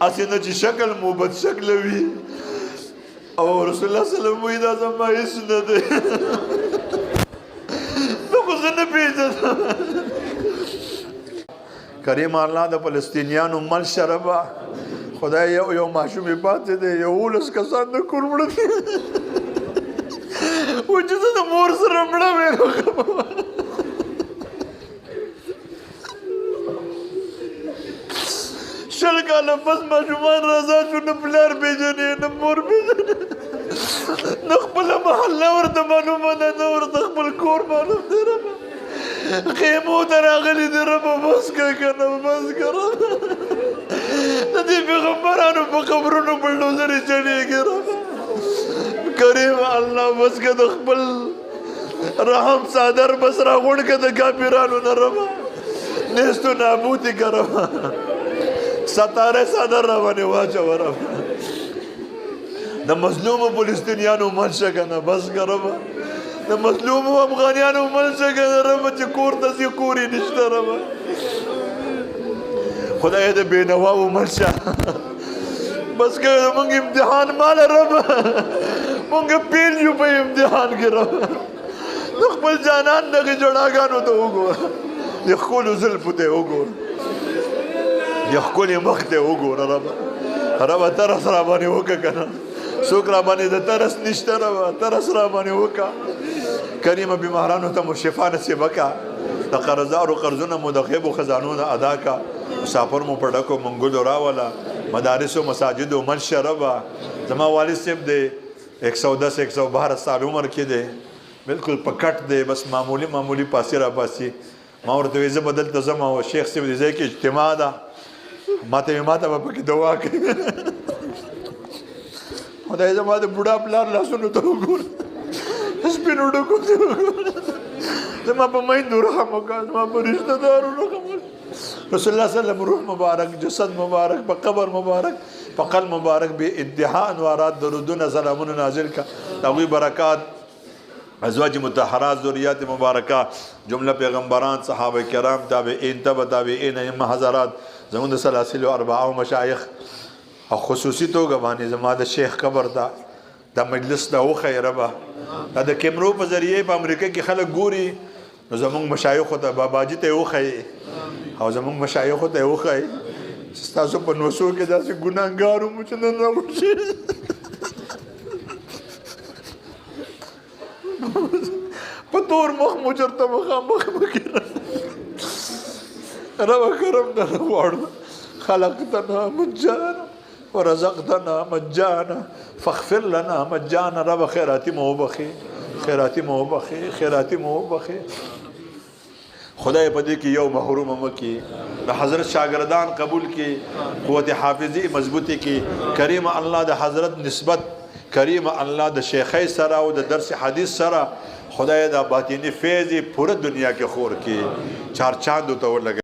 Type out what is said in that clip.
اسنه چې شکل مو بد شکل وي او رسول الله صلی الله علیه وسلم وی دا زما هیڅ نه دی نو خو زه نه پیژنم کریم الله د فلسطینیانو مل شربا خدای یو ماشوم پاتې دی 11 کسان د کور مړه دي و چې زه د مور سره مړه وم شل کاله پس ماشومان رضا شو نه پلار پیژنې نه مور پیژنې نه خپله محله ورته معلومه ده نه ورته خپل کور معلوم دی ربه خیمو ته راغلي دي ربه بس که که نه بس که ربه د دې پیغمبرانو په قبرونو بلډوزرې چلېږي ربه کریم الله بس که د خپل رحم صادر بس راغونډ که د کافرانو نه ربه نیستو نابودي که ربه ستاره صدر را باندې واچوه ربه د مظلومو فلسطینیانو مل شه که نه بس که ربه د مظلومو افغانیانو مل شه که نه ربه چې کور ته ځي کور یې نشته ربه خدای د بېنواو مل شه بس که زمونږ امتحان ماله ربه مونږ پیل یو په امتحان کې ربه د خپل جانان دغې جړاګانو ته وګوره د ښکلو زلفو ته یې وګوره د ښکلې مخ ته یې وګوره ربه ترس را باندې وکړه که نه څوک را باندې د ترس نشته ربه ترس را باندې وکړه کریمه بیمارانو ته مو شفا نصیبه کړه د قرضدارو قرضونه مو د غیبو خزانو نه ادا کړه مسافر مو په ډکو منګلو راوله مدارسو مساجدو منشه ربه زما والد صاحب دی 110 112 سال عمر کې دی بالکل په کټ دی بس معمولی پاسې را پاسې ما ورته ویې زه به دلته ځم او شیخ صاحب دې ځای کې اجتماع ده ماته به پکې دعا کوي خدای زما د بوډا پلار لاسونو ته وګوره سپینو ډکو ته وګوره زما په میندو رحم وکړه زما په رشته دارو رحم وکړه رسول الله صلی الله علیه وسلم روح مبارک جسد مبارک په قبر مبارک په قلب مبارک به انتها انوارات درودونه سلامونه نازل کړه د هغوی برکات ازواج مطهرات ذریات مبارکه جمله پیغمبران صحابه کرام تابعین تبع تابعین ائمه حضرات زموږ د سلاسل او اربعه مشایخ او خصوصي توګه باندې زما د شیخ قبر ته د مجلس ته وښیې ربه دا د کیمرو په ذریعې په امریکا کې خلک ګوري نو زموږ مشایخو ته باباجي ته یې وښیې او زموږ مشایخو ته یې وښیې چې ستاسو په نوسو کې داسې ګناهګار ومو چې نن راوړشي په تور مخ مو چېرته مخامخ مکې ربه کرم نه غواړو خلقتنا مجانا ورزقتنا مجانا فاغفر لنا مجانا رب خیراتی مو وبخي خیراتی مو وبخي خیراتی مو وبخي خدای په دې کې یو محروم مکي د حضرت شاګردان قبول کی قوت حافظی مضبوطی کی کریم الله د حضرت نسبت کریم الله د شیخی سره او د درس حدیث سره خدای د باطینی فیض پوره دنیا کې خور کی چار چاند ته ولګي